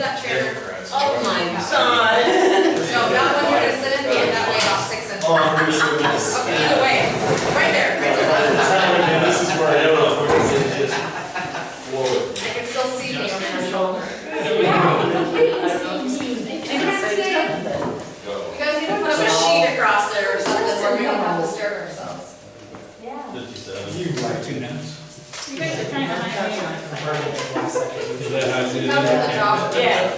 that chair. Oh my God. So that one you're gonna sit in, and that way about 6 inches. Okay, either way, right there, right there. This is where I don't know if we're gonna get this. Whoa. I can still see me over my shoulder. You guys need to put up a sheet across there or something where we don't have to disturb ourselves. Yeah. 57. You like 2 minutes? You guys are trying to hide me. Is that how you do Come to the it? job. Yeah.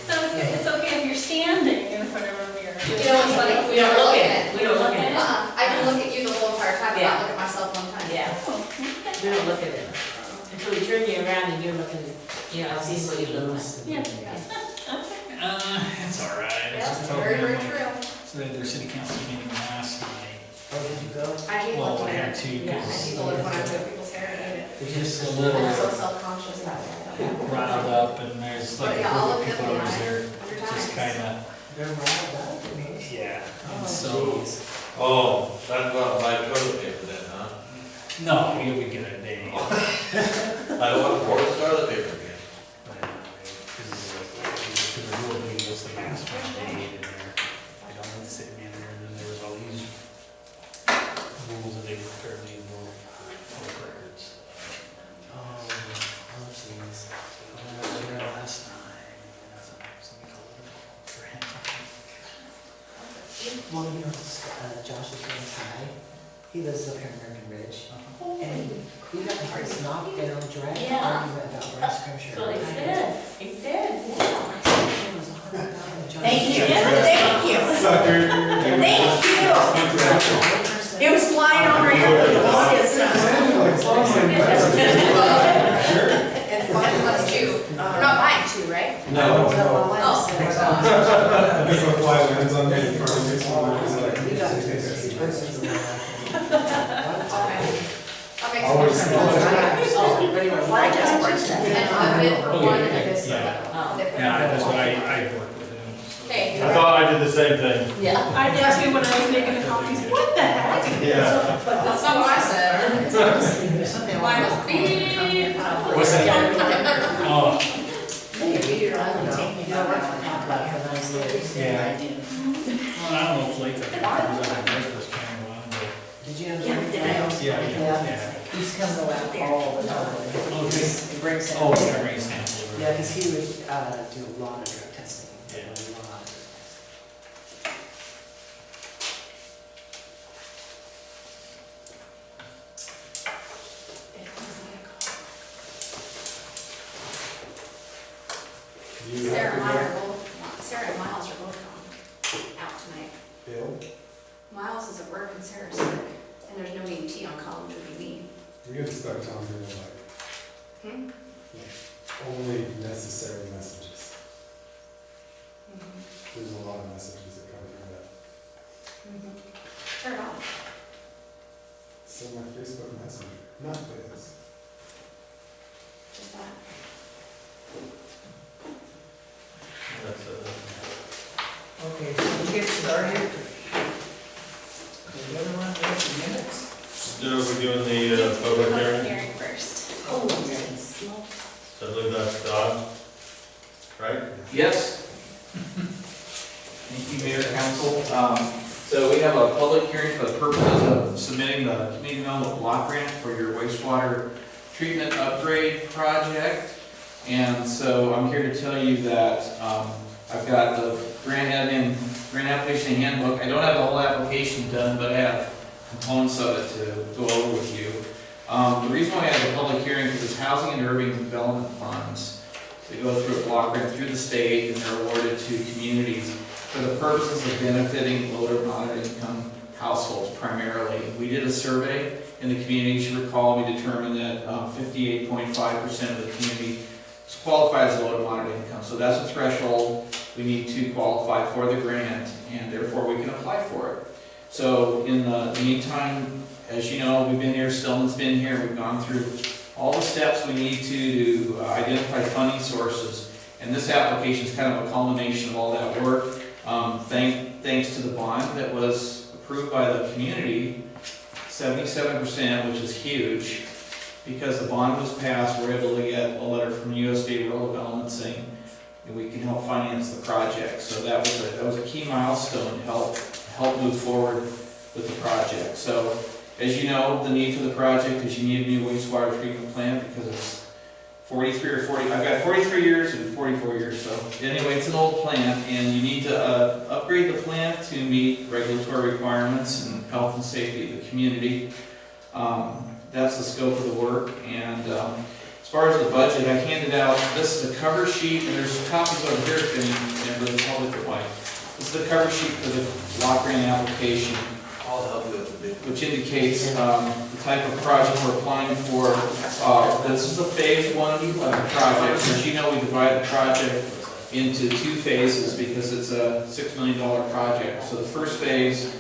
So it's okay if you're standing in front of a mirror. You know what's funny? We don't look at it. We don't look at it. I can look at you the whole entire time, but not look at myself one time. Yeah. We don't look at it. Until we turn you around and you're looking, you know, see what you look like. Yeah. It's all right. It's That's just very, very program. true. So they had their city council meeting last night. Oh, did you go? I hate Well, looking I at had it. to I because hate to look when I put people's hair in it. it's just a I'm so little self-conscious that way. riled up and there's like a Yeah, I'll group of look people at over the there. under Just times. kind of, They're riled up. yeah. And Oh, so, geez. Oh, that's about buy toilet paper then, huh? no, we get a day. I don't want to pour toilet paper again. Because the rule being was the mask mandate and they don't have the city manager and then there was all these rules that they apparently involve public records. Oh, geez. Last night, something called it a grant. Well, you know, Josh's friend's high. He lives up here in American Ridge. And we got the hardest knockdown drag Yeah. argument about breast pressure. So he said, yeah. Thank you. Thank you. Sucker. Thank you. It was flying over here for the longest And fun, let's chew. We're not buying two, right? No. Oh. This will fly lands on me for this one. Okay. That makes Always sense. Oh, but anyway, I just watched that. And I bid for one and I just. Yeah, that's what I work with him. So. Okay. I thought I did the same thing. Yeah. I did too when I was making the copies. What the heck? Yeah. That's not what I said. Something Mine like was beep. What's that? Oh, maybe, I don't know. You know, I worked for Complex for 9 years. Yeah. I did. well, I don't know if Lake, I think I was on the breakfast kind of one, but. Did you have Yeah. any? Yeah. He's coming around all the time. He brings Oh, in. every sample. Yeah, because he would do a lot of drug testing. Yeah. A lot. Sarah and Miles are both gone out tonight. Bill, Miles is at work and Sarah's sick, and there's no EMT on call, which would be me. we get to start telling people like, only necessary messages. There's a lot of messages that come through that. Turn it off. Send my Facebook Messenger, not this. Just that. That's Okay, so we get started. The other one, there's the minutes. we're doing the public hearing. Hearing first. Oh, yes. So I believe that's Don, right? Yes. Thank you, Mayor, Council. So we have a public hearing for the purposes of submitting the community development block grant for your wastewater treatment upgrade project. And so I'm here to tell you that I've got the grant application handbook. I don't have the whole application done, but I have components of it to go over with you. The reason why I have a public hearing is because housing and urban development funds, they go through a block grant through the state and they're awarded to communities for the purposes of benefiting low to moderate income households primarily. We did a survey in the community. As you recall, we determined that 58.5% of the community qualifies as low to moderate income. So that's a threshold we need to qualify for the grant, and therefore we can apply for it. So in the meantime, as you know, we've been here, Stillman's been here, we've gone through all the steps we need to identify funding sources, and this application is kind of a culmination of all that work. Thanks to the bond that was approved by the community, 77%, which is huge. because the bond was passed, we're able to get a letter from USDA Rural Development saying that we can help finance the project. So that was a key milestone to help move forward with the project. So as you know, the need for the project is you need a new wastewater treatment plant because it's 43 or 40, I've got 43 years and 44 years, so anyway, it's an old plant, and you need to upgrade the plant to meet regulatory requirements and health and safety of the community. That's the scope of the work, and as far as the budget, I handed out, this is the cover sheet, and there's copies over here if any member of the public would like. This is the cover sheet for the block grant application, I'll help you with the big. which indicates the type of project we're applying for. This is the phase one of the project. As you know, we divide the project into two phases because it's a $6 million project. So the first phase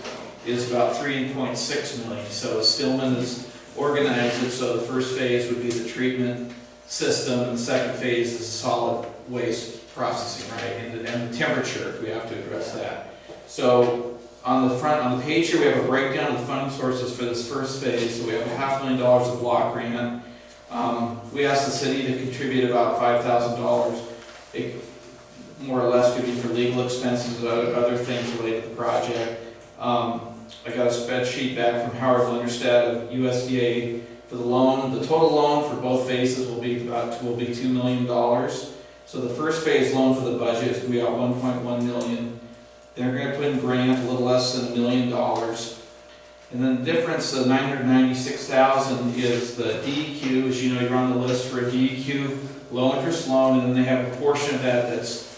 is about $3.6 million. So Sturman has organized it so the first phase would be the treatment system, and the second phase is solid waste processing, right? And the temperature, if we have to address that. So on the page here, we have a breakdown of the funding sources for this first phase. So we have $500,000 of block grant. We asked the city to contribute about $5,000. It more or less could be for legal expenses, other things related to the project. I got a spreadsheet back from Howard Linderstad of USDA for the loan. The total loan for both phases will be $2 million. So the first phase loan for the budget is going to be about $1.1 million. They're going to put in grant a little less than $1 million. And then the difference of $996,000 is the DEQ. As you know, you're on the list for a DEQ low interest loan, and then they have a portion of that that's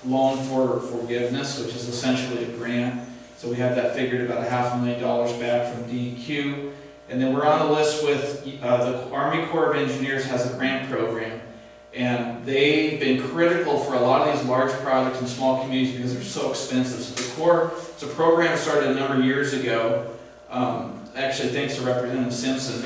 loan for forgiveness, which is essentially a grant. So we have that figured about $500,000 back from DEQ. And then we're on the list with the Army Corps of Engineers has a grant program. And they've been critical for a lot of these large projects in small communities because they're so expensive. So the Corps, it's a program that started a number of years ago, actually thanks to Representative Simpson,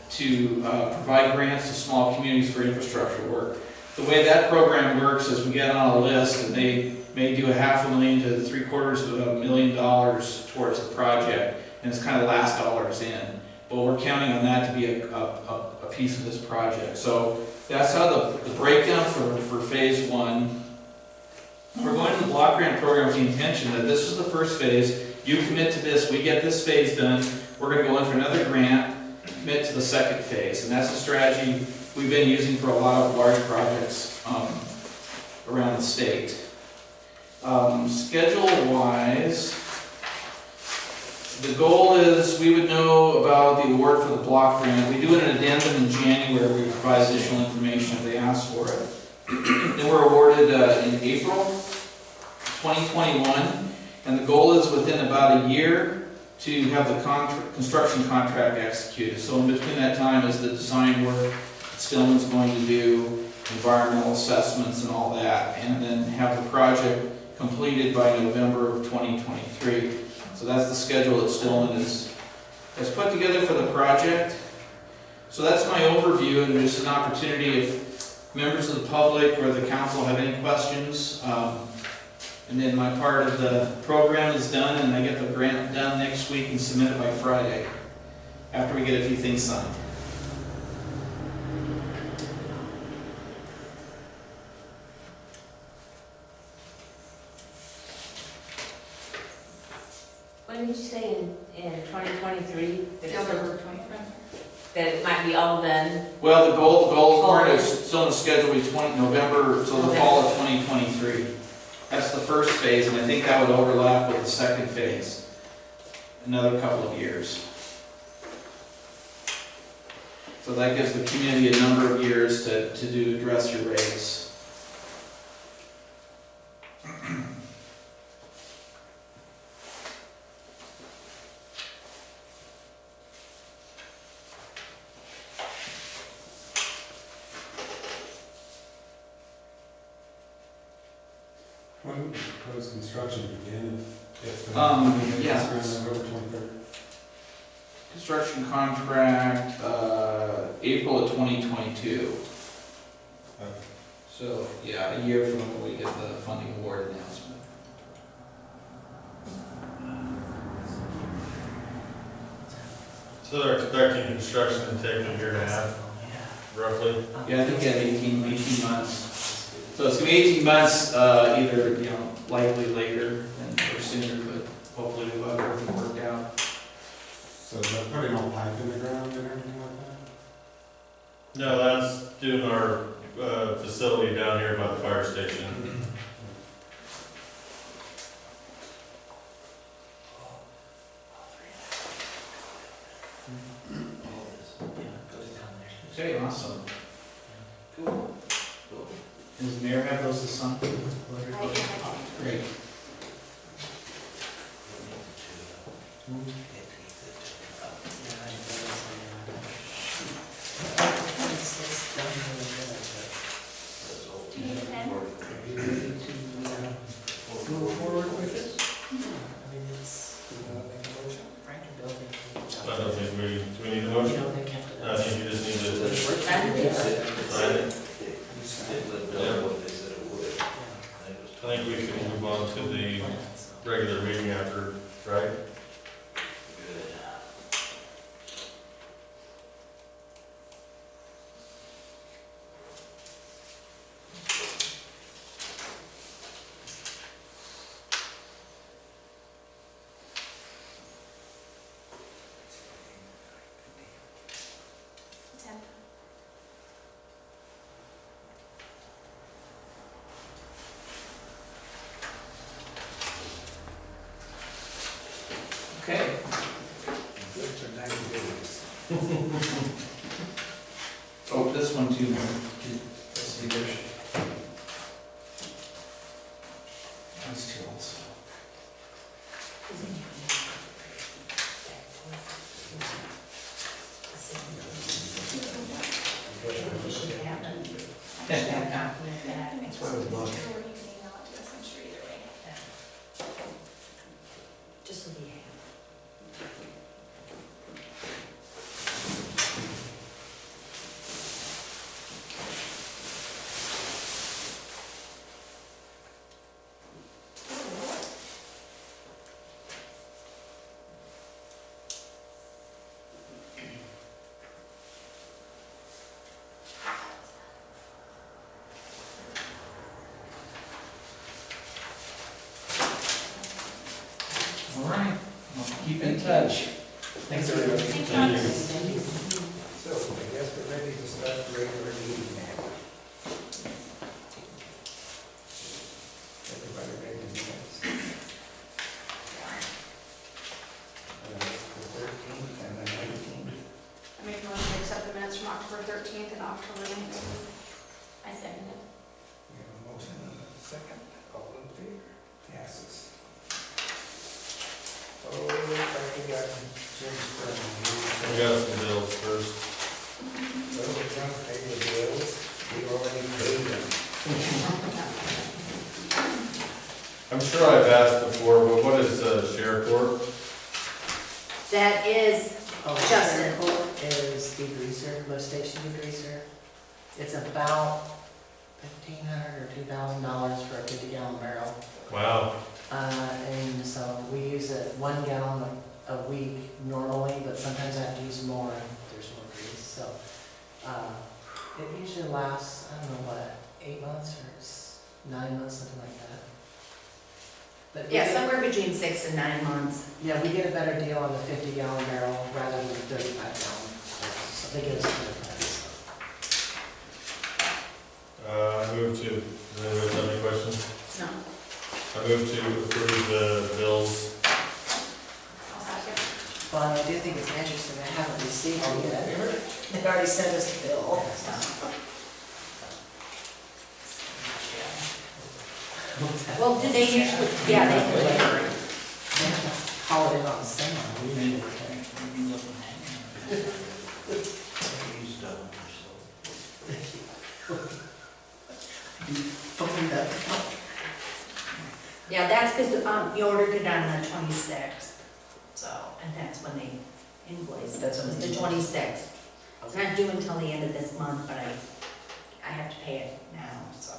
to provide grants to small communities for infrastructure work. The way that program works is we get on a list and they may do $500,000 to $750,000 towards the project, and it's kind of last dollars in. But we're counting on that to be a piece of this project. So that's how the breakdown for phase one. We're going to the block grant program with the intention that this is the first phase. You commit to this, we get this phase done. We're going to go in for another grant, commit to the second phase, and that's a strategy we've been using for a lot of large projects around the state. Schedule-wise, the goal is we would know about the award for the block grant. We do an addendum in January. We provide additional information if they ask for it. Then we're awarded in April 2021, and the goal is within about a year to have the construction contract executed. So in between that time is the design work Sturman's going to do, environmental assessments and all that, and then have the project completed by November of 2023. So that's the schedule that Sturman has put together for the project. So that's my overview, and just an opportunity if members of the public or the council have any questions. And then my part of the program is done, and I get the grant done next week and submit it by Friday, after we get a few things signed. When did you say in 2023? November 23rd. That it might be all done? Well, the goal part is still on the schedule be November, so the fall of 2023. That's the first phase, and I think that would overlap with the second phase. Another couple of years. So that gives the community a number of years to address your rates. When would proposed construction begin if yeah. it's around November 23rd? Construction contract, April of 2022. Okay. So, yeah, a year from when we get the funding award announcement. So they're expecting construction to take a year and a half, roughly. Yeah, I think you have 18 months. So it's gonna be 18 months, either, you know, likely later than or sooner, but hopefully we'll have everything worked out. So they're putting all pipe in the ground and everything like that? No, that's doing our, facility down here by the fire station. Okay, awesome. Cool. Does the mayor have those to sign? Great. Do you need a pen? Are you ready to, move forward with it? I mean, it's, Frank and Bill, they I don't think do we need a You motion? know, they kept it I up. think you just need to Sign it. sign it. Did let them know what they said it would. I think we can move on to the regular meeting after, right? Good. Okay. Good for 90 days. Oh, this one too. Let's see, there's. These two also. That's why I was looking. Just so we have. All right, well, keep in touch. Thanks, everybody. So I guess we're ready to start the regular meeting now. Everybody ready to minutes? The 13th and the 19th. I make a motion to accept the minutes from October 13th and October 19th. I second it. We have a motion and a second. All in favor? Passes. Oh, I got Jim Sturman. We got some bills first. So we're gonna pay the bills. We already paid them. I'm sure I've asked before, but what is sheriff court? That is, Oh, Justin. Court is degreaser, lift station degreaser. It's about $1,500 or $2,000 for a 50-gallon barrel. Wow. And so we use it 1 gallon a week normally, but sometimes I have to use more if there's more grease. So it usually lasts, I don't know what, 8 months or 9 months, something like that. But we yeah, get- somewhere between 6 and 9 months. Yeah, we get a better deal on the 50-gallon barrel rather than the 35-gallon. So they give us a better price. I move to, does anybody have any questions? No. I move to approve the bills. I'll second. Well, I do think it's interesting, I haven't received it yet. They've already sent us the bill. Well, do they usually, yeah, they deliver. Holiday on sale, we need it. Phoned up. Yeah, that's because, you ordered it on the 26th, so, and that's when they invoiced, That's it when was they the invoiced. 26th. It's not due until the end of this month, but I have to pay it now, so.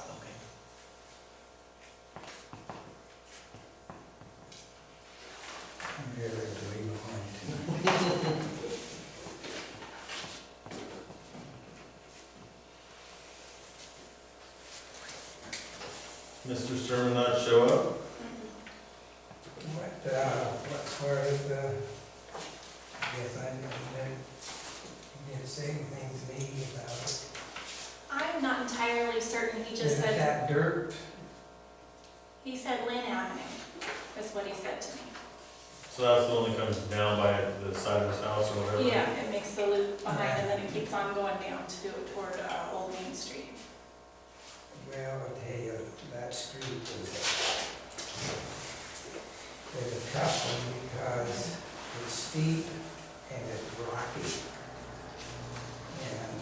I'm here to leave behind. Mr. Sturman not show up? What part of the, I guess I didn't say anything to me about it. I'm not entirely certain, he just Isn't said, that dirt? he said Lynn Avenue, is what he said to me. So that's the one that comes down by the side of his house or whatever? Yeah, it makes the loop behind and then it keeps on going down toward Old Main Street. Well, I'll tell you, that street is a tough one because it's steep and it's rocky. And,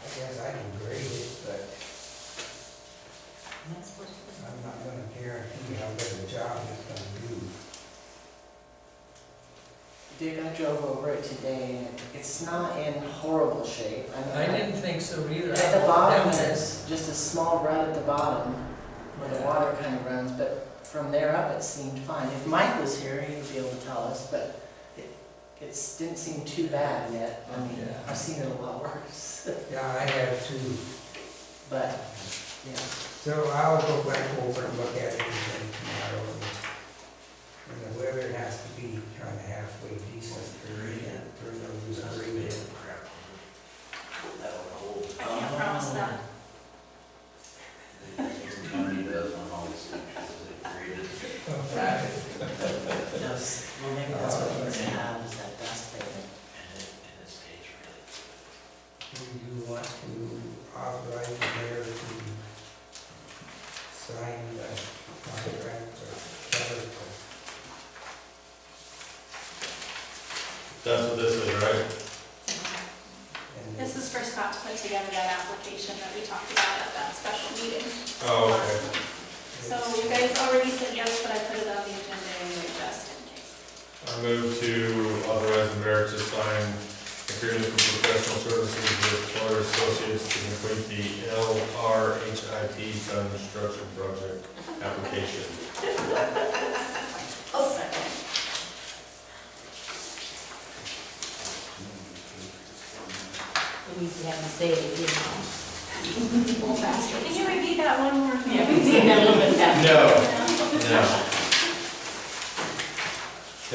I guess I can grade it, but I'm not gonna guarantee how good a job it's gonna do. Dick, I drove over it today, and it's not in horrible shape. I didn't think so either. At the bottom, there's just a small rut at the bottom, where the water kind of runs, but from there up, it seemed fine. If Mike was here, he would be able to tell us, but it didn't seem too bad yet. I mean, Yeah. I've seen it a lot worse. Yeah, I have too. But, yeah. So I'll go back over and look at it again tomorrow. And the weather has to be kind of halfway decent for those grade. I can't promise that. County does on all the sections they created. Well, maybe that's what he doesn't have, is that dust payment. And it stays really. Do you want to authorize the mayor to sign the contract or Keller? That's what this is, right? And This is for Scott to put together that application that we talked about at that special meeting. Oh, last okay. week. So you guys already said yes, but I put it on the agenda anyway, just in case. I move to authorize the mayor to sign agreement for professional services with Keller Associates to complete the LRHIP construction project application. Oh, second. We used to have to say it again. A little faster. Can you repeat that one more? Yeah, we say that a little bit faster. No.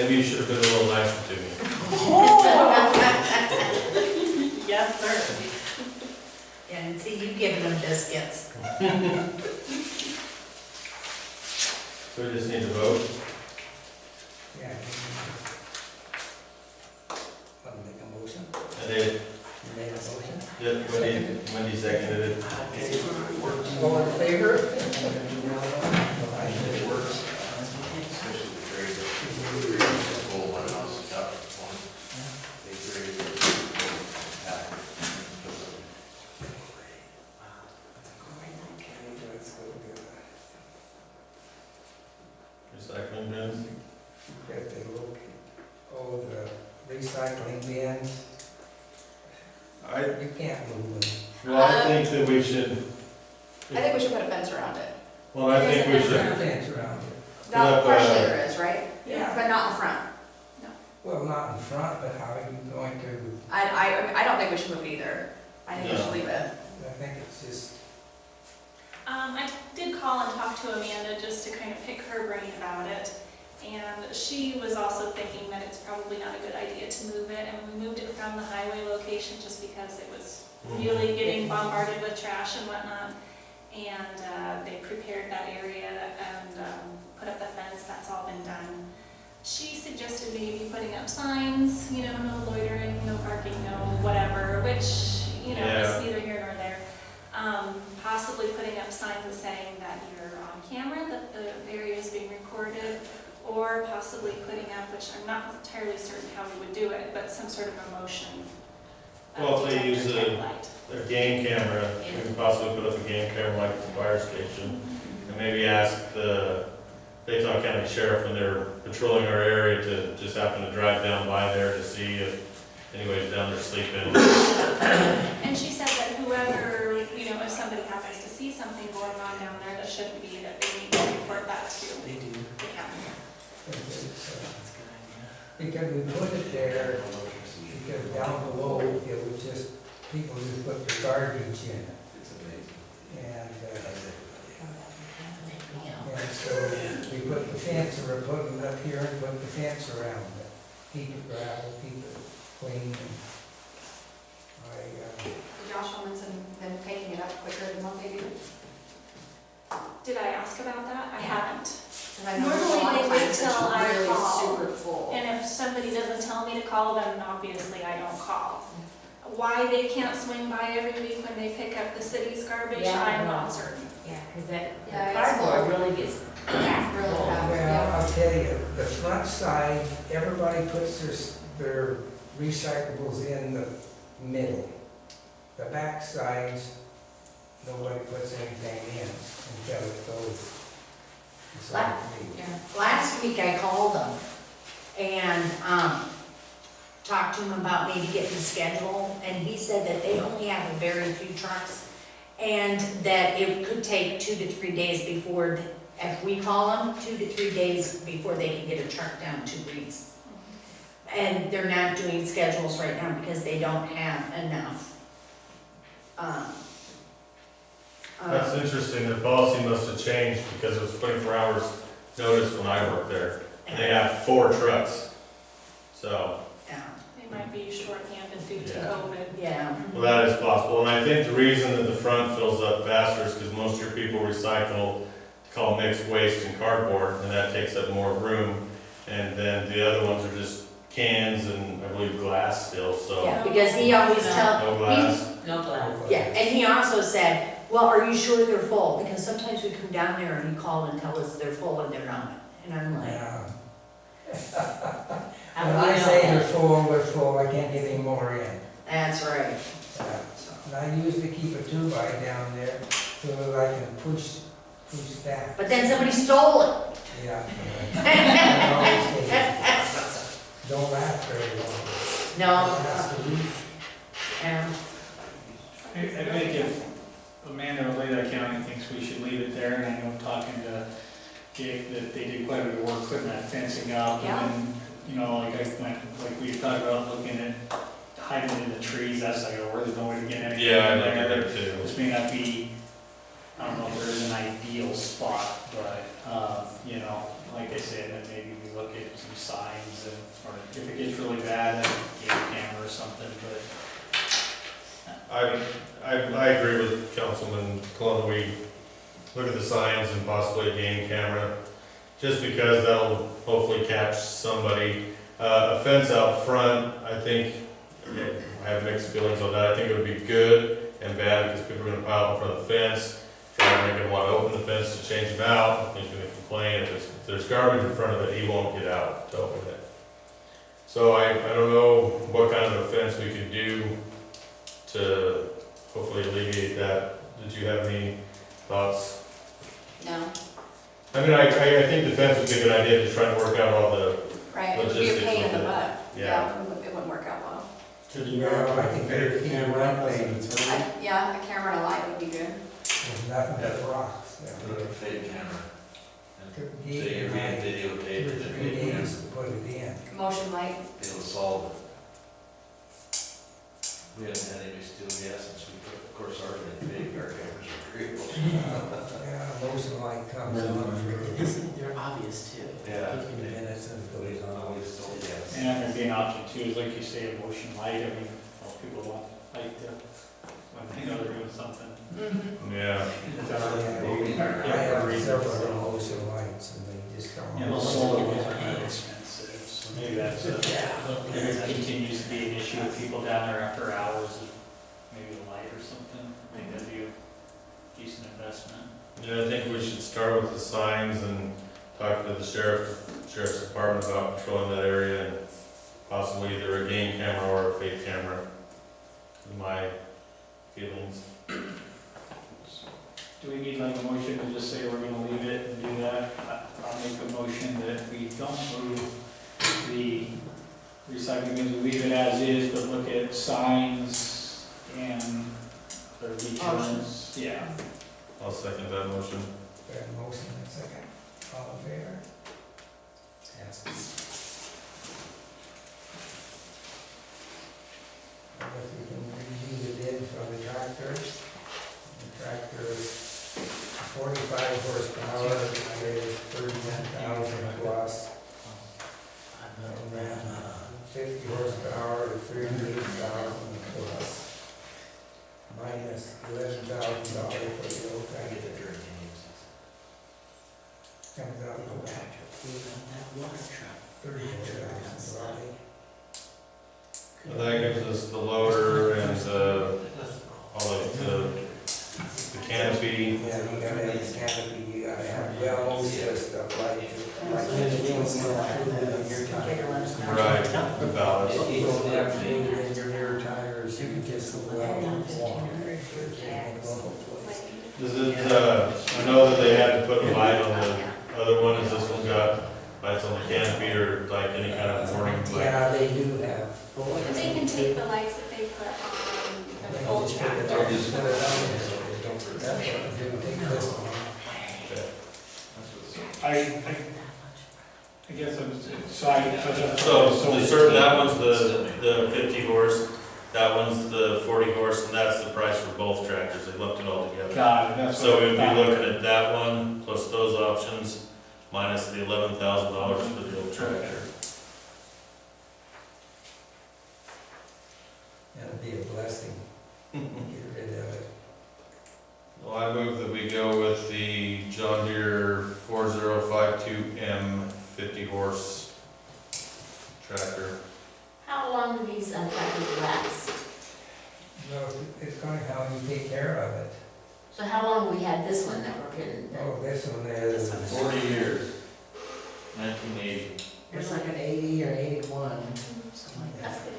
Maybe you should have been a little nicer to me. Yes, sir. Yeah, and see, you giving them biscuits. So we just need to vote? Yeah. Want to make a motion? I did. You made a motion? Yeah, Wendy seconded it. All in favor? It works, especially the grade. The whole one house got one. They graded it. Let's go to Recycling bins? get the look, the recycling bins. You can't move them. Well, I think that we should, I think we should put a fence around it. well, I think we There's should, a fence around it. Put up, Partially there is, right? Yeah. But not in the front. Well, not in front, but how are you going to, I don't think we should move it either. I think we should No. leave it. I think it's just, I did call and talk to Amanda just to kind of pick her brain about it. And she was also thinking that it's probably not a good idea to move it. And we moved it from the highway location just because it was really getting bombarded with trash and whatnot. And they prepared that area and put up the fence. That's all been done. She suggested maybe putting up signs, you know, no loitering, no parking, no whatever, which, you know, Yeah. is neither here nor there. Possibly putting up signs saying that you're on camera, that the area is being recorded, or possibly putting up, which I'm not entirely certain how we would do it, but some sort of a motion. Well, if they use detector a- type light. a game camera, we can possibly put up a game camera like at the fire station. And maybe ask the Dayton County Sheriff when they're patrolling our area to just happen to drive down by there to see if anybody's down there sleeping. And she said that whoever, you know, if somebody happens to see something going on down there that shouldn't be, that they need to report that to They do. the county. it's, That's a good idea. because we put it there, because down below, it was just, people just put their garbage in. It's amazing. And so we put the fence, or we're putting it up here and put the fence around it. Keep it gravel, keep it clean. And Josh Holman's been taking it up quicker than what they do. Did I ask about that? I haven't. And I know a Normally lot of they wait times it's till I really call. super full. And if somebody doesn't tell me to call, then obviously I don't call. Why they can't swing by every week when they pick up the city's garbage, Yeah, I'm no. not certain. Yeah, because that, Yeah, the it's cardboard full. really gets packed Really full. fast. well, I'll tell you, the front side, everybody puts their recyclables in the middle. The back sides, nobody puts anything in until it goes. It's like me. Yeah. Last week I called them and, talked to him about maybe getting a schedule, and he said that they only have a very few trucks, and that it could take 2 to 3 days before, if we call them, 2 to 3 days before they can get a truck down 2 weeks. And they're not doing schedules right now because they don't have enough. That's interesting, their policy must have changed because it was 24 hours notice when I worked there. And they have 4 trucks. So, Yeah, They might be shorthanded due to Yeah. COVID. yeah. well, that is possible. And I think the reason that the front fills up faster is because most of your people recycle, call mixed waste and cardboard, and that takes up more room. And then the other ones are just cans and I believe glass still, so Yeah, because he always tells, no glass. no glass. Yeah, and he also said, well, are you sure they're full? Because sometimes we come down there and you call and tell us they're full and they're not. And I'm like, Yeah. how When do we I say know they're that? full, I can't get any more in. That's right. And I usually keep a 2-by down there so that I can push back. But then somebody stole it. Yeah. I always take it. Don't last very long. No. Last a week. Yeah. I think if Amanda or Leda County thinks we should leave it there, and I know talking to Jake that they did quite a bit of work putting that fencing up, Yeah. and then, you know, like we talked about looking at hiding in the trees, that's like, where there's no way to get anything Yeah, I in looked at there. that too. This may not be, I don't know if there is an ideal spot, but, you know, like I said, then maybe we look at some signs, and, or if it gets really bad, then get a camera or something, but. I agree with Councilman Clun, we look at the signs and possibly a game camera, just because that'll hopefully catch somebody. A fence out front, I think, I have mixed feelings on that. I think it would be good and bad because people are gonna pile in front of the fence. They're gonna wanna open the fence to change them out. He's gonna complain. If there's garbage in front of it, he won't get out to open it. So I don't know what kind of a fence we could do to hopefully alleviate that. Did you have any thoughts? No, I mean, I think the fence would be a good idea to try to work out all the, right, it would be a Logistics pain in with the it. butt. Yeah. It wouldn't work out well. Could you Well, have I like think a better big keep camera one as thing. an attorney? Yeah, a camera and a light would be good. There's nothing but rocks. Put up a fake camera. Took So Gabe you're and being I videotaped 2 or and 3 then days to put it in. Motion light, it'll solve it. We haven't had any steel gas since we put, of course, ours are big, our cameras are great. Yeah, most of the light comes on. They're obvious too. Yeah. 15 minutes and it goes on. Always steel gas. And that could be an option too, is like you say, a motion light, I mean, most people want light to, when they know they're doing something. yeah. I have several motion lights and they just come on. You know, solar is kind of expensive, so maybe that's a, if it continues to be an issue with people down there after hours, maybe a light or something, maybe that'd be a decent investment. Yeah, I think we should start with the signs and talk to the sheriff's department about patrolling that area and possibly either a game camera or a fake camera, in my feelings. Do we need like a motion to just say we're gonna leave it and do that? I'll make a motion that we don't move the recycling bins, we leave it as is, but look at signs and the returns, yeah. I'll second that motion. Got a motion and a second. All in favor? Passes. I guess we can review the bid for the tractors. The tractors included in your tires. Right, the ballast. If you don't have fluid in your rear tires, you can get some well water. Does it, I know that they had to put a light on the other one, has this one got lights on the canopy or like any kind of warning light? Yeah, they do have. They can take the lights that they put on the old Just put it tractor. on, just put it on there, so they don't forget it. They take this one. I guess I'm, so I. So the certain, that one's the 50 horse, that one's the 40 horse, and that's the price for both tractors, they lumped it all together. God, that's. So what we would be I thought. looking at that one, plus those options, minus the $11,000 for the old tractor. That'd be a blessing. Get rid of it. Well, I move that we go with the John Deere 4052M 50 horse tractor. How long do these tractors last? No, it's going how you take care of it. So how long have we had this one that we're getting? Oh, this one is. 40 years, 1980. It's like an 80 or 81, something like that. That's good.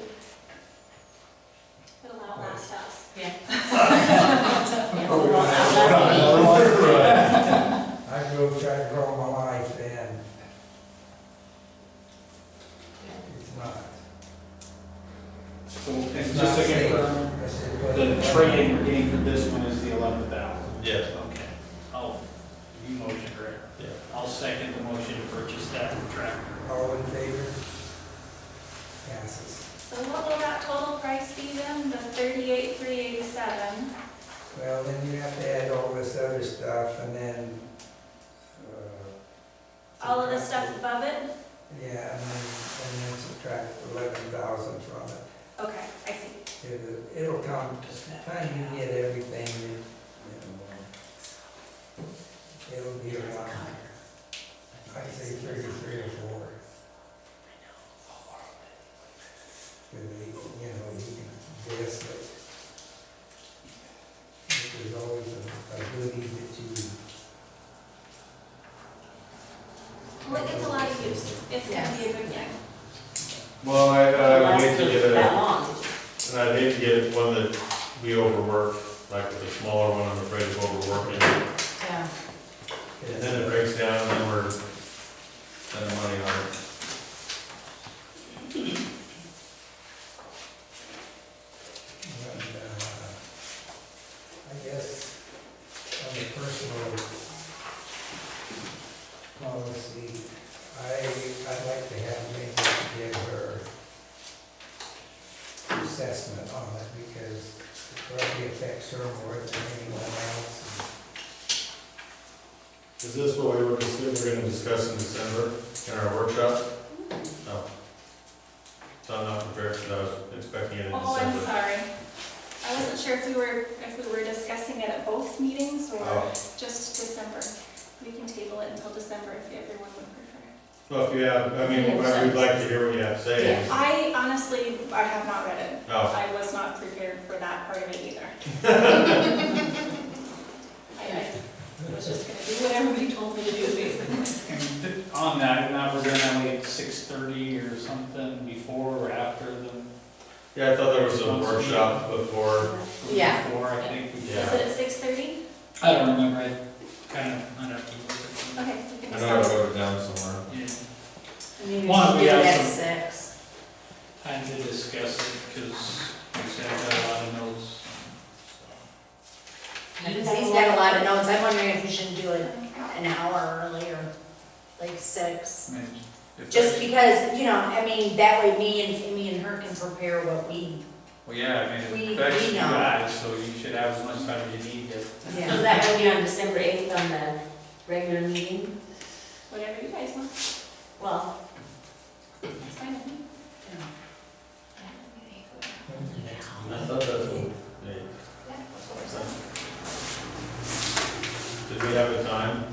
It'll outlast us. Yeah. I drove tractor all my life and it's not. So, and It's just not to safe. confirm, I said, but- the trade-in we're getting for this one is the 11,000. Yeah. Okay, you motion, correct? Yeah. I'll second the motion to purchase that tractor. All in favor? Passes. So what will that total price be then? The 38,387. Well, then you have to add all this other stuff and then. All of the stuff above it? Yeah, and then subtract 11,000 from it. Okay, I see. It'll come, time you get everything, it'll be around, I'd say 33 or 4. You can guess it. There's always a goodie that you. Well, it gets a lot of use. It's gonna be a good thing. Well, I'd hate to get That a, long? and I'd hate to get one that we overwork, like with the smaller one, I'm afraid of overworking it. Yeah. And then it breaks down and then we're spending money on it. And, I guess on the personal policy, I'd like to have maybe give her assessment on it because it probably affects her more than anyone else. Is this what we're gonna discuss in December in our workshop? No. So I'm not prepared for that, I was expecting it in Oh, I'm December. sorry. I wasn't sure if we were discussing it at both meetings or Oh. just December. We can table it until December if everyone would prefer. Well, if you have, I mean, we'd like to hear what you have to say. Yeah. I honestly, I have not read it. Oh, I was not prepared for that part of it either. I was just gonna do what everybody told me to do, basically. And on that, now we're gonna have like 6:30 or something before or after the. yeah, I thought there was a workshop before. Yeah. Before, I think. we- Yeah. Is it at 6:30? I don't remember, I kind of, I'd have to look at Okay, we can I know I decide. wrote it down somewhere. it. Yeah. I mean, we Well, should we do it have at some- 6. Time to discuss it, because like I said, I've got a lot of notes. He's got a lot of notes. I'm wondering if we shouldn't do it an hour earlier, like 6. I mean, if Just I- because, I mean, that way me and her can prepare what we, Well, yeah, I mean, we it affects you know. guys, so you should have as much time as you need to. So that will be on December 8th on the regular meeting? Whatever you guys want, Well, it's fine with me. I thought that's what, did we have a time?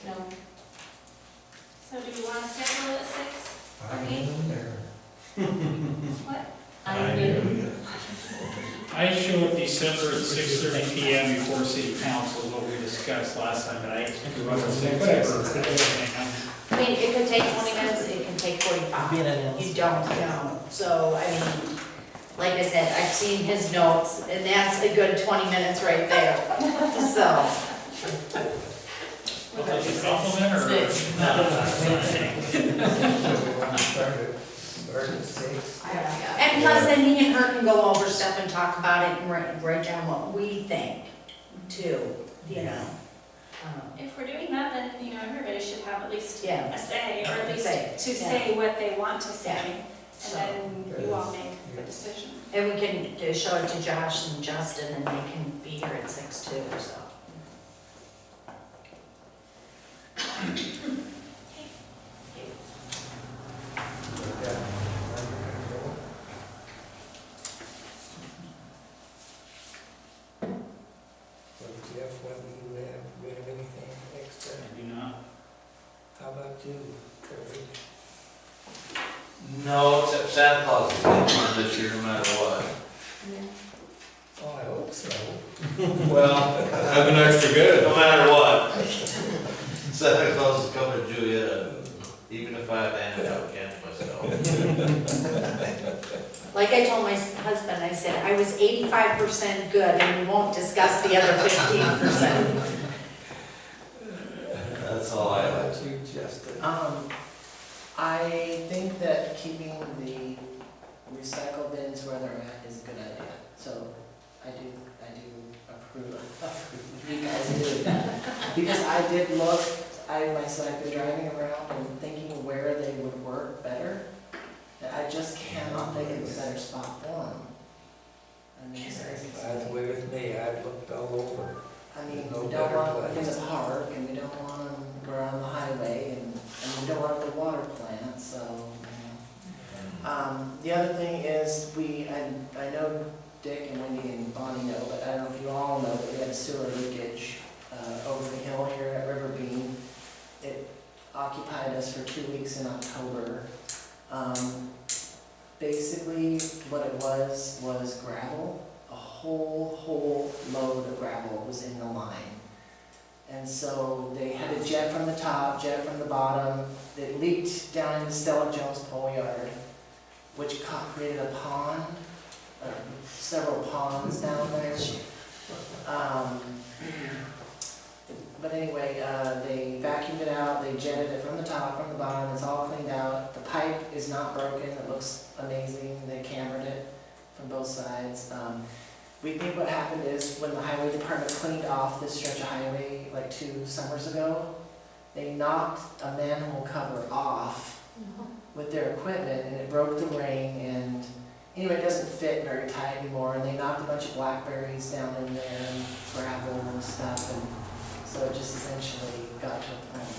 no. So do we want to schedule it at 6? I Okay. don't know. What? I do. I show up December at 6:30 PM before city council, is what we discussed last time, but we wasn't saying for everything. I mean, it could take 20 minutes, it can take Being 45. an You announcement. don't know. So, I mean, like I said, I've seen his notes, and that's a good 20 minutes right there. So, Was that a compliment or? Six. No, that's not saying. So we want to start at 6. and plus then me and her can go over stuff and talk about it and write down what we think too, you know. If we're doing that, then, everybody should have at least Yeah. a say, or at least Say, to yeah. say what they want to say. So, And then you all make the decision. And we can show it to Josh and Justin and they can be here at 6 too, so. So Jeff, what do you have? Do you have anything extra? I do not. How about you, Kirby? No, except Santa Claus is going to come this year no matter what. Oh, I hope so. Well, Have an extra good. no matter what. Santa Claus is coming to Juliaetta, even if I have to hand it out again myself. Like I told my husband, I said, I was 85% good and we won't discuss the other 15%. That's all I How have. about you, Justin? I think that keeping the recycle bins where they're at is a good idea. So I do approve you guys do that. Because I did look, I myself have been driving around and thinking where they would work better. And I just cannot think of a better spot for them. I mean, That's with me, I've looked all over. I mean, No we don't better want them in place. the park, and we don't want them around the highway, and we don't want the water plant, so, you know. The other thing is, I know Dick and Wendy and Bonnie know, but I don't know if you all know, that we had a sewer leakage over the hill here at River Bean. It occupied us for 2 weeks in October. Basically, what it was gravel. A whole load of gravel was in the line. And so they had a jet from the top, jet from the bottom. It leaked down into Stella Jones' pole yard, which created a pond, several ponds down there. But anyway, they vacuumed it out, they jetted it from the top, from the bottom, it's all cleaned out. The pipe is not broken, it looks amazing, they cambered it from both sides. We think what happened is when the highway department cleaned off this stretch of highway like 2 summers ago, they knocked a manhole cover off with their equipment and it broke the ring, and anyway, it doesn't fit very tight anymore, and they knocked a bunch of blackberries down in there and gravel and stuff, and so it just essentially got to a point.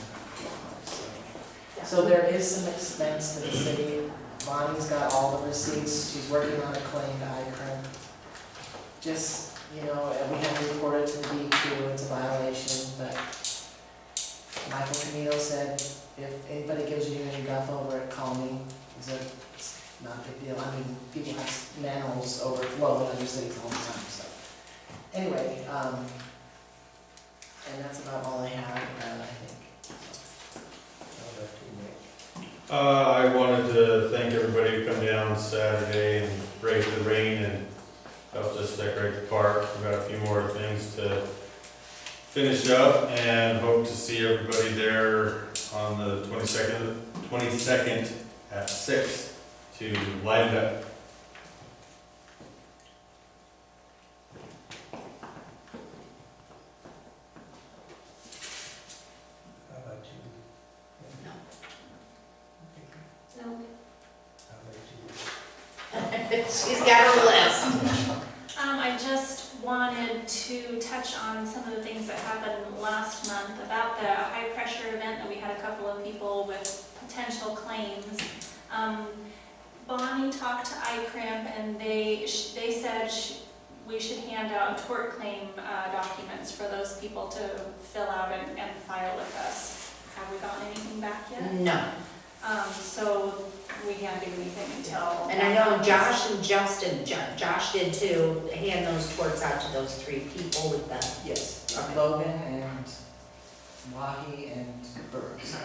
So there is some expense to the city. Bonnie's got all the receipts, she's working on a claim to ICRIM. Just, we have to report it to the DQ, it's a violation, but Michael Camino said, if anybody gives you any guff over it, call me. He said, it's not a big deal. I mean, people have manholes overflow in other cities all the time, so. Anyway, and that's about all I have, I think. How about you, Nick? I wanted to thank everybody who come down Saturday and brave the rain and helped us decorate the park. We've got a few more things to finish up and hope to see everybody there on the 22nd at 6 to light it up. How about you? No. How about you? She's got her list. I just wanted to touch on some of the things that happened last month about the high pressure event that we had a couple of people with potential claims. Bonnie talked to ICRIM and they said we should hand out tort claim documents for those people to fill out and file with us. Have we gotten anything back yet? No. So we can't do anything until. And I know Josh and Justin, Josh did too, hand those towards out to those 3 people with the. Yes, Logan and Wahi and Burns.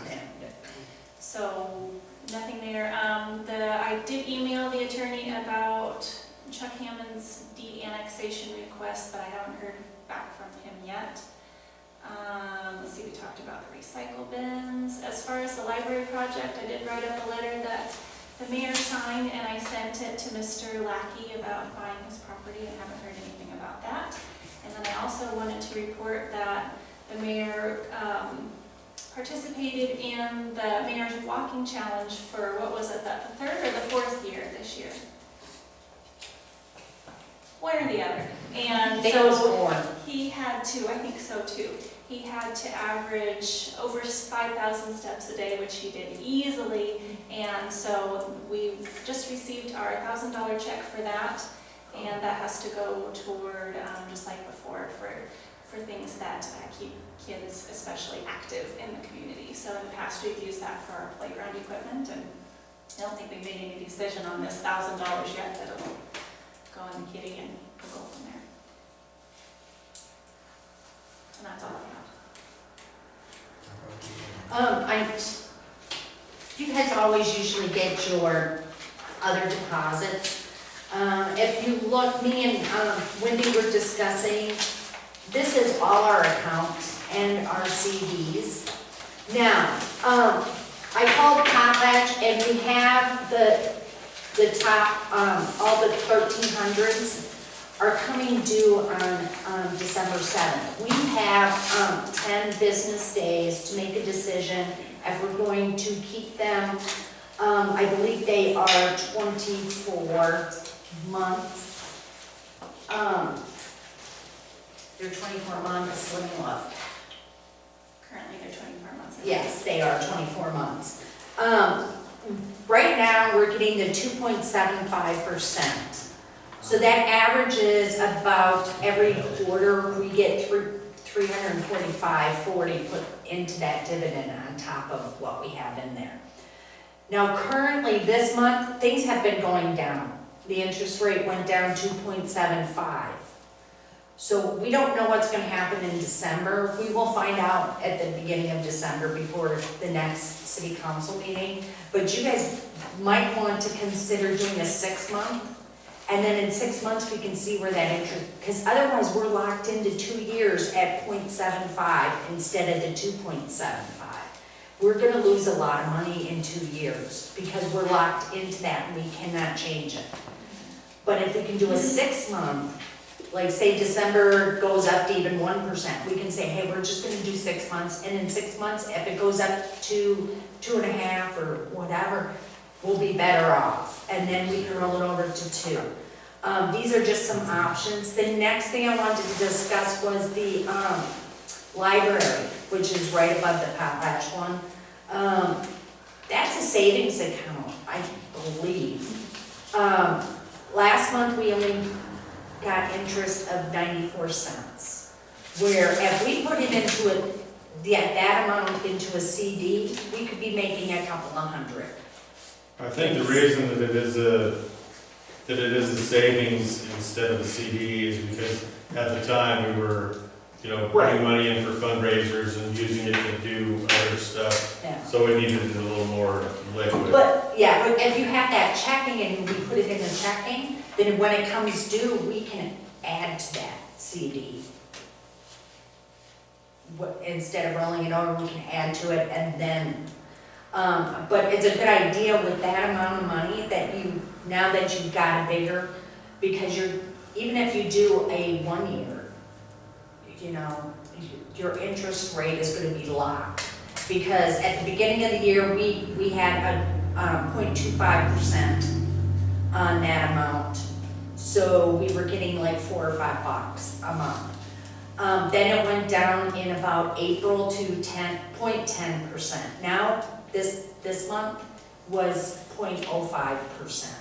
So, nothing there. I did email the attorney about Chuck Hammond's deed annexation request, but I haven't heard back from him yet. Let's see, we talked about the recycle bins. As far as the library project, I did write up a letter that the mayor signed, and I sent it to Mr. Lackey about buying his property. I haven't heard anything about that. And then I also wanted to report that the mayor participated in the mayor's walking challenge for, what was it, the 3rd or the 4th year this year? One or the other. And so he had to, I think so too, he had to average over 5,000 steps a day, which he did easily. And so we just received our $1,000 check for that. And that has to go toward, just like before, for things that keep kids especially active in the community. So in the past, we've used that for our playground equipment, and I don't think we've made any decision on this $1,000 yet, that it'll go in the kitty and we'll go from there. And that's all I have. You guys always usually get your other deposits. If you look, me and Wendy were discussing, this is all our accounts and our CDs. Now, I called Potlatch, and we have the top, all the 1300s are coming due on December 7th. We have 10 business days to make a decision if we're going to keep them. I believe they are 24 months. They're 24 months, let me look. Currently, they're 24 months. Yes, they are 24 months. Right now, we're getting the 2.75%. So that averages about every quarter, we get $345.40 put into that dividend on top of what we have in there. Now, currently, this month, things have been going down. The interest rate went down 2.75. So we don't know what's going to happen in December. We will find out at the beginning of December before the next city council meeting. But you guys might want to consider doing a 6-month. And then in 6 months, we can see where that interest, because otherwise we're locked into 2 years at 0.75 instead of the 2.75. We're going to lose a lot of money in 2 years because we're locked into that and we cannot change it. But if we can do a 6-month, like say December goes up to even 1%, we can say, hey, we're just going to do 6 months, and in 6 months, if it goes up to 2.5 or whatever, we'll be better off, and then we can roll it over to 2. These are just some options. The next thing I wanted to discuss was the library, which is right above the Potlatch one. That's a savings account, I believe. Last month, we only got interest of 94 cents. Where if we put it into that amount into a CD, we could be making a couple of hundred. I think the reason that it is a savings instead of a CD is because at the time we were, putting money in for fundraisers and using it to do other stuff. Yeah. So we needed it a little more liquid. But if you have that checking and we put it in the checking, then when it comes due, we can add to that CD. Instead of rolling it over, we can add to it, and then, but it's a good idea with that amount of money that now that you've got a bigger, because even if you do a 1 year, your interest rate is going to be locked. Because at the beginning of the year, we had a 0.25% on that amount. So we were getting like $4 or $5 a month. Then it went down in about April to 0.10%. Now this month was 0.05%.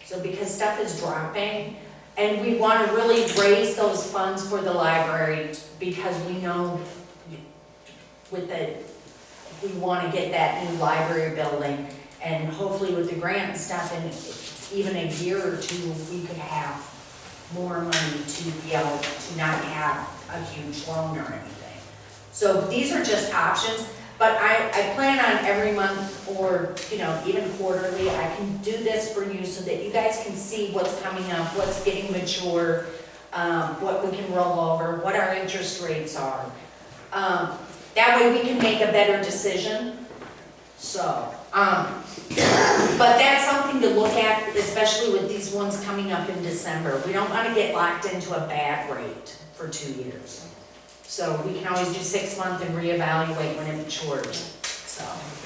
So because stuff is dropping, and we want to really raise those funds for the library, because we know with we wanna get that new library building, and hopefully with the grant and stuff, in even a year or two, we could have more money to be able to not have a huge loan or anything. So these are just options, but I plan on every month or, you know, even quarterly, I can do this for you so that you guys can see what's coming up, what's getting mature, what we can roll over, what our interest rates are. That way we can make a better decision. So, but that's something to look at, especially with these ones coming up in December. We don't want to get locked into a bad rate for 2 years. So we can always do 6 months and reevaluate when it matures, so.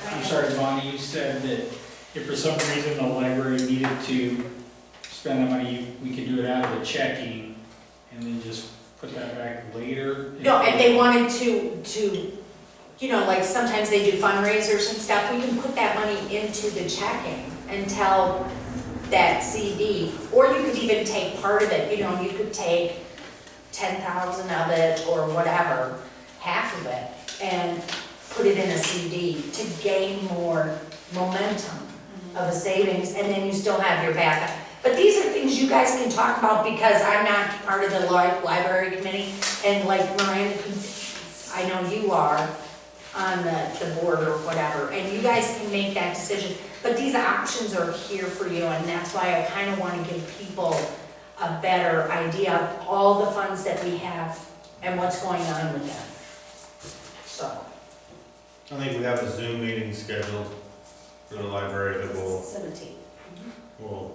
I'm sorry, Bonnie, you said that if for some reason the library needed to spend that money, we could do it out of the checking and then just put that back later? No, if they wanted to, you know, like sometimes they do fundraisers and stuff, we can put that money into the checking until that CD, or you could even take part of it, you know, you could take 10,000 of it or whatever, half of it, and put it in a CD to gain more momentum of a savings, and then you still have your backup. But these are things you guys can talk about because I'm not part of the library committee, and like Miranda, I know you are on the board or whatever, and you guys can make that decision. But these options are here for you, and that's why I kind of want to give people a better idea of all the funds that we have and what's going on with them. So. I think we have a Zoom meeting scheduled for the library that will, 17.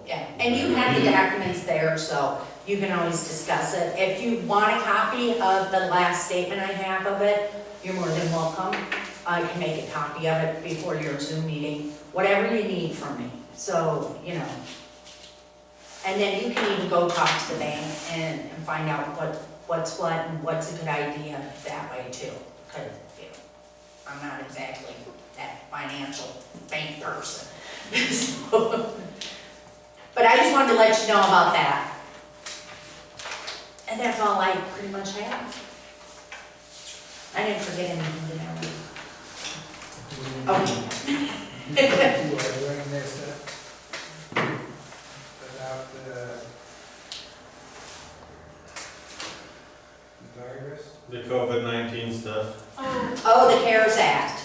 yeah. And you have the documents there, so you can always discuss it. If you want a copy of the last statement I have of it, you're more than welcome. I can make a copy of it before your Zoom meeting, whatever you need from me. So, you know. And then you can even go talk to the bank and find out what's what and what's a good idea that way too. Because, you know, I'm not exactly that financial bank person. So, but I just wanted to let you know about that. And that's all I pretty much have. I didn't forget anything, did I? Oh. You are doing this about the virus? The COVID-19 stuff. Oh, the CARES Act.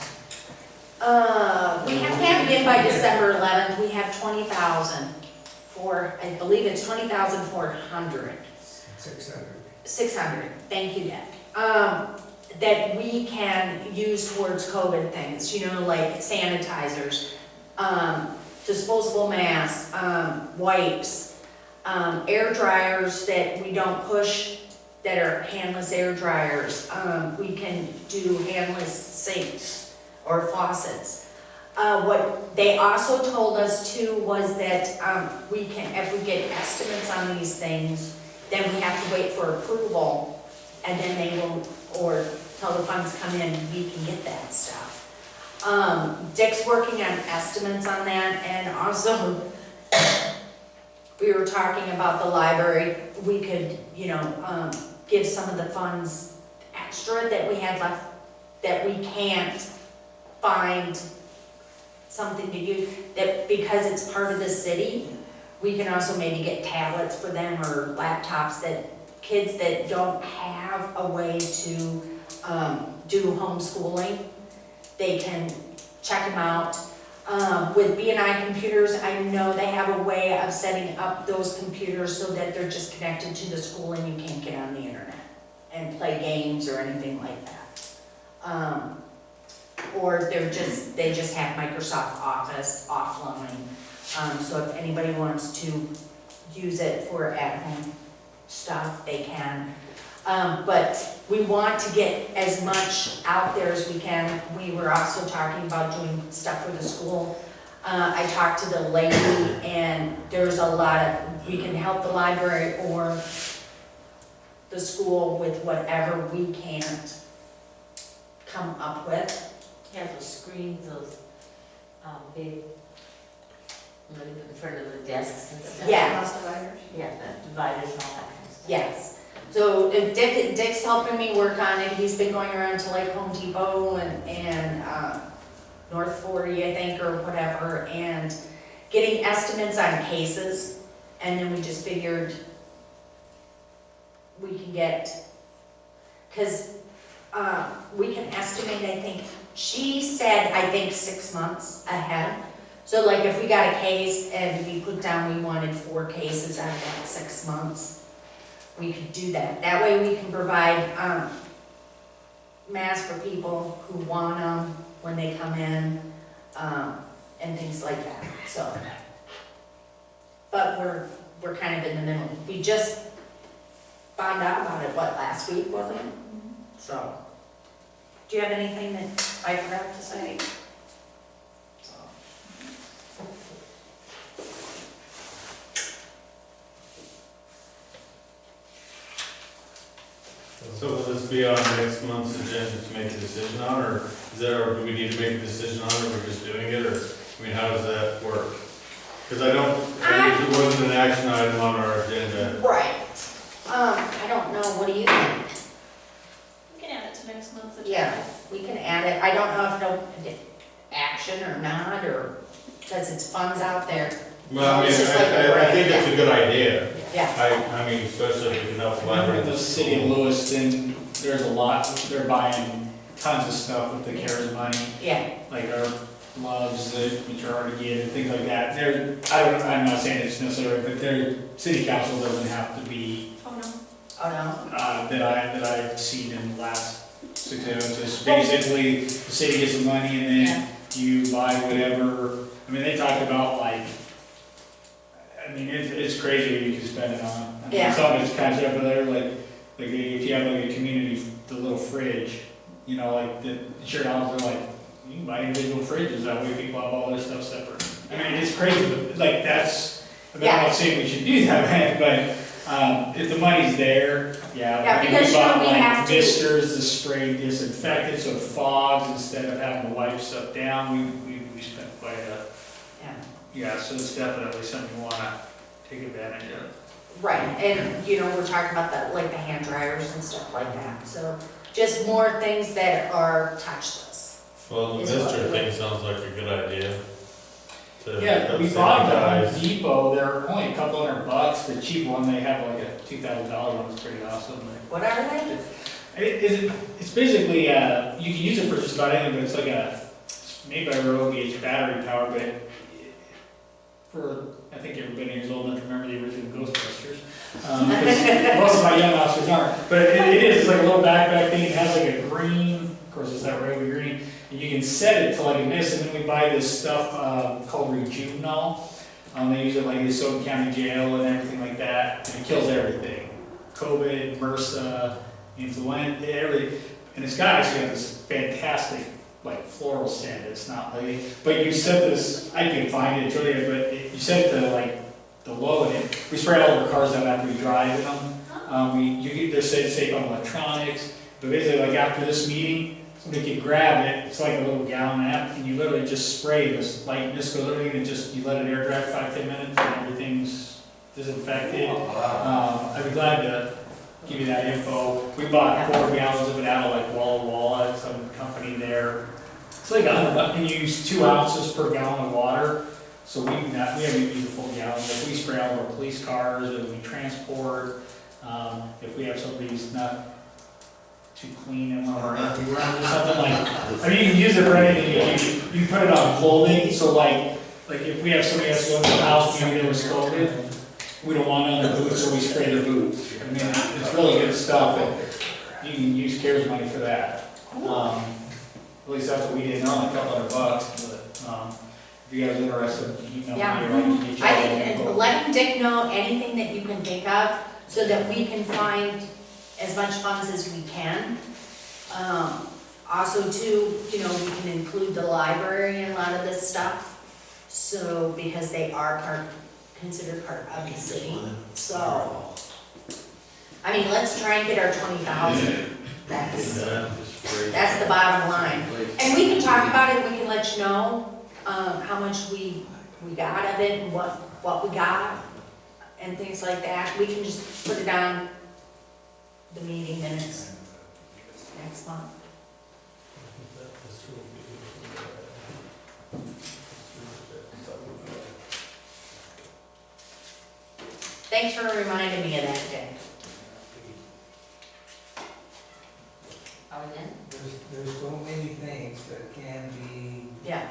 We have to have it in by December 11th. We have 20,000 for, I believe it's 20,400. 600. 600, thank you, Deb. That we can use towards COVID things, you know, like sanitizers, disposable masks, wipes, air dryers that we don't push, that are handless air dryers. We can do handless sinks or faucets. What they also told us too was that we can, if we get estimates on these things, then we have to wait for approval, and then they will, or till the funds come in, we can get that stuff. Dick's working on estimates on that, and also we were talking about the library. We could, you know, give some of the funds extra that we had left that we can't find something to use, that because it's part of the city, we can also maybe get tablets for them or laptops that kids that don't have a way to do homeschooling, they can check them out. With B&I computers, I know they have a way of setting up those computers so that they're just connected to the school and you can't get on the internet and play games or anything like that. Or they just have Microsoft Office offline. So if anybody wants to use it for at-home stuff, they can. But we want to get as much out there as we can. We were also talking about doing stuff for the school. I talked to the lady, and there's a lot of, we can help the library or the school with whatever we can't come up with. Yeah, those screens, those, big, what do you put in front of the desks and stuff? Yeah. dividers? Yeah, the dividers and all that kind of stuff. Yes. So Dick's helping me work on it. He's been going around to like Home Depot and North 40, I think, or whatever, and getting estimates on cases, and then we just figured we can get, because we can estimate, I think, she said, I think 6 months ahead. So like if we got a case and we put down we wanted 4 cases out of that 6 months, we could do that. That way we can provide masks for people who want them when they come in, and things like that, so. But we're kind of in the middle. We just found out about it, what, last week, wasn't it? So, do you have anything that I forgot to say? So will this be on next month's agenda to make a decision on, or is that, or do we need to make a decision on it, or we're just doing it, or, I mean, how does that work? Because I think it wasn't an action item on our agenda. Right. I don't know, what do you think? We can add it to next month's agenda. Yeah, we can add it. I don't know if it'll action or not, or, because it's funds out there. Well, I mean, It's just like a I think grant, it's a good idea. Yeah, I mean, especially if we can help I remember collaborate. in the city of Lewiston, there's a lot, they're buying tons of stuff with the CARES money, yeah, like our gloves that which are already in, things like that. I'm not saying it's necessary, but their city council doesn't have to be, Oh, no. oh no, that I've seen in the last 6 months. It's basically, the city gets the money and yeah, then you buy whatever, I mean, they talked about like, I mean, it's crazy what you can spend it on. I mean, Yeah. some of it's kind of stuff, but they're like if you have like a community, the little fridge, you know, like the insured houses are like, you can buy individual fridges, that way people have all their stuff separate. I mean, it's crazy, but like that's, I mean, I'm not saying we should do that, man, but if the money's there, yeah. Yeah, I mean, because, we bought you know, we like have to- misters to spray disinfectant, so it fogs instead of having to wipe stuff down, we spent quite a, yeah. yeah, so it's definitely something you wanna take advantage of. Right, and, you know, we're talking about the, like the hand dryers and stuff like that, so just more things that are touchless. Well, the Is what mister we- thing sounds like a good idea. To Yeah, help we bought the Home sanitize. Depot, they're only a couple $100, the cheap one, they have like a $2,000 one, it's pretty awesome. What are they? It's basically, you can use it for just about anything, but it's like it's made by Ryobi, it's battery powered, but for, I think everybody here's old enough to remember the original Ghostbusters. 'Cause most of my young officers aren't, but it is, it's like a little backpack thing, it has like a green, of course it's that Ryobi green, and you can set it to like a mist, and then we buy this stuff called Rejuvenol. They use it like in Soap County Jail and everything like that, and it kills everything. COVID, MRSA, influenza, everything. And it's actually got this fantastic like floral scent. It's not like, but you set this, I can find it, Julia, but you set the like the low in it. We spray all of our cars out after we drive in them. They're safe on electronics, but basically like after this meeting, somebody can grab it. It's like a little gallon app, and you literally just spray this light mist goes over, and just you let it air dry for 5-10 minutes, and everything's disinfected. I'd be glad to give you that info. We bought 4 gallons of it out of like Walla Walla, some company there. It's like $100, and you use 2 ounces per gallon of water. So we haven't used a full gallon, but we spray all of our police cars and we transport. If we have somebody who's not too clean in one of our empty rooms or something like, I mean, you can use it for anything. You put it on clothing, so like if we have somebody else going to the house, maybe they were COVID, we don't want it on their boots, so we spray their boots. I mean, it's really good stuff, and you can use CARES money for that. At least that's what we did, only a couple $100, but if you guys are interested, email me or I can get you all the And info. letting Dick know anything that you can think of, so that we can find as much funds as we can. Also too, you know, we can include the library in a lot of this stuff, so, because they are considered part of the city, so. I mean, let's try and get our 20,000, that's the bottom line. And we can talk about it, we can let you know, how much we got of it, and what we got, and things like that. We can just put it on the meeting minutes next month. Thanks for reminding me of that, Jay. Are we done? There's so many things that can be Yeah,